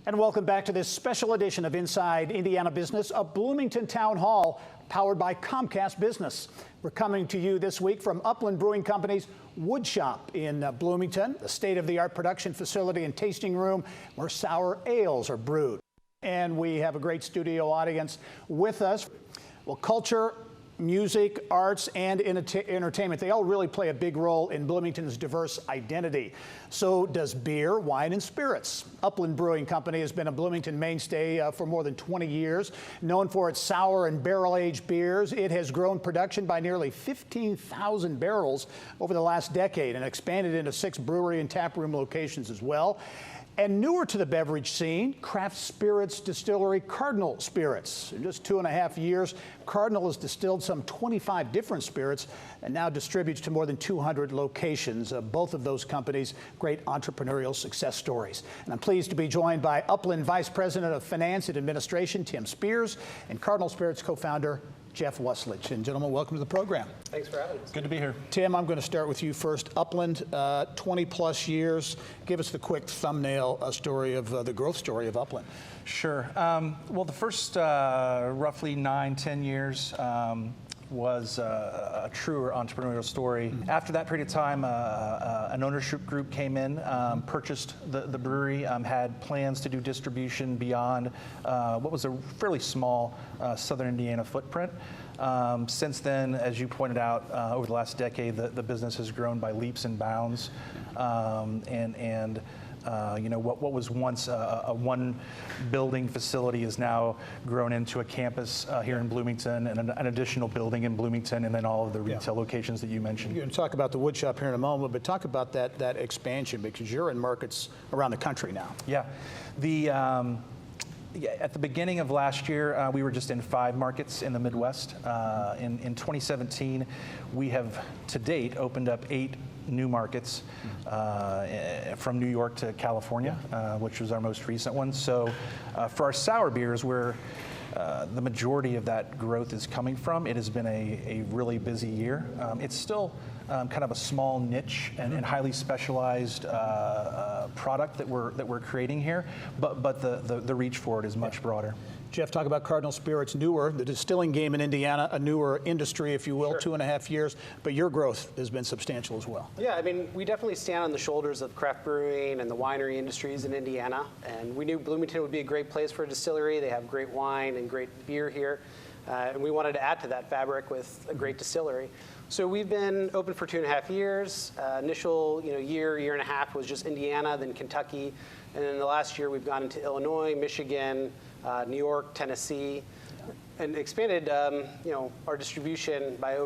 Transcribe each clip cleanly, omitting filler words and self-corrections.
And welcome back to this special edition of Inside Indiana Business, a Bloomington Town Hall powered by Comcast Business. We're coming to you this week from Upland Brewing Company's wood shop in Bloomington, the state-of-the-art production facility and tasting room where sour ales are brewed. And we have a great studio audience with us. Well, culture, music, arts, and entertainment, they all really play a big role in Bloomington's diverse identity. So does beer, wine, and spirits. Upland Brewing Company has been a Bloomington mainstay for more than 20 years. Known for its sour and barrel-aged beers, it has grown production by nearly 15,000 barrels over the last decade and expanded into 6 brewery and taproom locations as well. And newer to the beverage scene, craft spirits distillery Cardinal Spirits. In just 2.5 years, Cardinal has distilled some 25 different spirits and now distributes to more than 200 locations. Both of those companies, great entrepreneurial success stories. And I'm pleased to be joined by Upland Vice President of Finance and Administration, Tim Spears, and Cardinal Spirits co-founder, Jeff Wuslich. And gentlemen, welcome to the program. Thanks for having us. Good to be here. Tim, I'm going to start with you first. Upland, 20 plus years. Give us the quick thumbnail story of the growth story of Upland. Sure. Well, the first roughly 9-10 years was a true entrepreneurial story. After that period of time, an ownership group came in, purchased the brewery, had plans to do distribution beyond what was a fairly small southern Indiana footprint. Since then, as you pointed out, over the last decade, the business has grown by leaps and bounds. You know, what was once a one building facility is now grown into a campus here in Bloomington and an additional building in Bloomington, and then all of the retail locations that you mentioned. You're going to talk about the wood shop here in a moment, but talk about that expansion, because you're in markets around the country now. Yeah. At the beginning of last year, we were just in 5 markets in the Midwest. In 2017, we have to date opened up 8 new markets from New York to California, which was our most recent one. So for our sour beers, where the majority of that growth is coming from, it has been a really busy year. It's still kind of a small niche and highly specialized product that we're creating here, but the reach for it is much broader. Jeff, talk about Cardinal Spirits, newer, the distilling game in Indiana, a newer industry, if you will, Sure. 2.5 years, but your growth has been substantial as well. Yeah, I mean, we definitely stand on the shoulders of craft brewing and the winery industries in Indiana, and we knew Bloomington would be a great place for a distillery. They have great wine and great beer here, and we wanted to add to that fabric with a great distillery. So we've been open for 2.5 years. Initial year and a half was just Indiana, then Kentucky, and then the last year we've gone into Illinois, Michigan, New York, Tennessee, and expanded our distribution by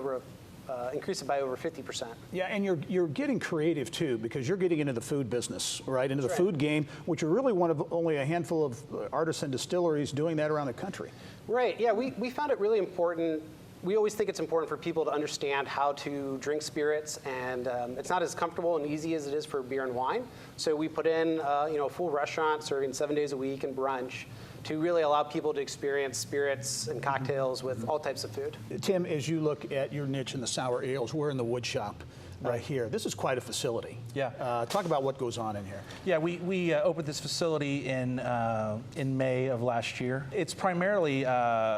increased it by over 50%. Yeah, and you're getting creative too, because you're getting into the food business, right? Into the food game, which are really one of only a handful of artisan distilleries doing that around the country. Right, yeah, we found it really important. We always think it's important for people to understand how to drink spirits, and it's not as comfortable and easy as it is for beer and wine. So we put in a full restaurant serving 7 days a week and brunch to really allow people to experience spirits and cocktails with all types of food. Tim, as you look at your niche in the sour ales, we're in the wood shop right here. This is quite a facility. Yeah. Talk about what goes on in here. Yeah, we opened this facility in May of last year. It's primarily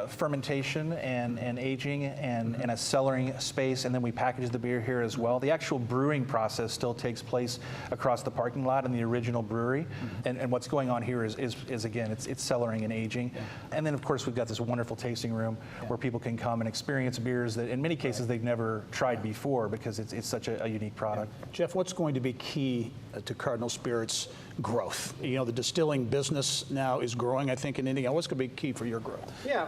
fermentation and aging and a cellaring space, and then we package the beer here as well. The actual brewing process still takes place across the parking lot in the original brewery, and what's going on here is again, it's cellaring and aging. And then of course we've got this wonderful tasting room where people can come and experience beers that in many cases they've never tried before, because it's such a unique product. Jeff, what's going to be key to Cardinal Spirits growth? You know, the distilling business now is growing, I think, in Indiana. What's going to be key for your growth? Yeah,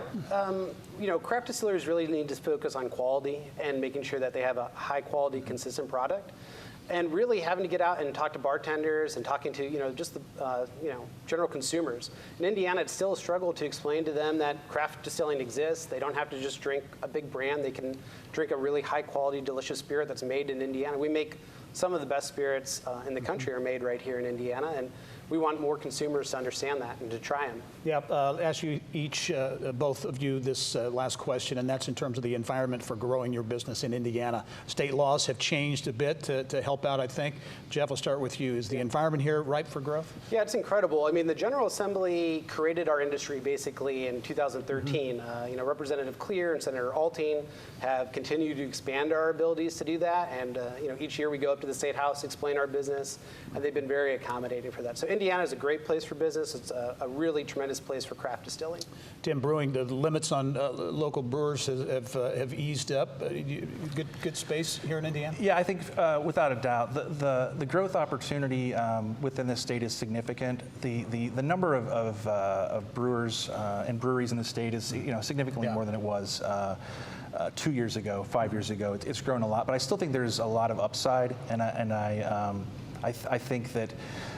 craft distillers really need to focus on quality and making sure that they have a high quality, consistent product. And really having to get out and talk to bartenders and talking to just the general consumers. In Indiana, it's still a struggle to explain to them that craft distilling exists. They don't have to just drink a big brand. They can drink a really high quality, delicious spirit that's made in Indiana. We make some of the best spirits in the country are made right here in Indiana, and we want more consumers to understand that and to try them. Yeah, ask you each, both of you, this last question, and that's in terms of the environment for growing your business in Indiana. State laws have changed a bit to help out, I think. Jeff, I'll start with you. Is the environment here ripe for growth? Yeah, it's incredible. I mean, the General Assembly created our industry basically in 2013. You know, Representative Clear and Senator Alting have continued to expand our abilities to do that, and you know, each year we go up to the State House, explain our business, and they've been very accommodating for that. So Indiana is a great place for business. It's a really tremendous place for craft distilling. Tim, brewing, the limits on local brewers have eased up. Good space here in Indiana? Yeah, I think without a doubt, the growth opportunity within this state is significant. The number of brewers and breweries in the state is significantly more than it was 2 years ago, 5 years ago. It's grown a lot, but I still think there's a lot of upside, and I think that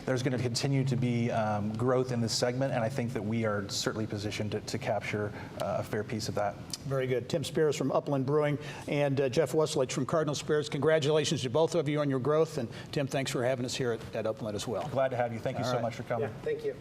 there's going to continue to be growth in this segment, and I think that we are certainly positioned to capture a fair piece of that. Very good. Tim Spirits from Upland Brewing and Jeff Wesselich from Cardinal Spirits. Congratulations to both of you on your growth, and Tim, thanks for having us here at Upland as well. Glad to have you. Thank you so much for coming. Yeah, thank you.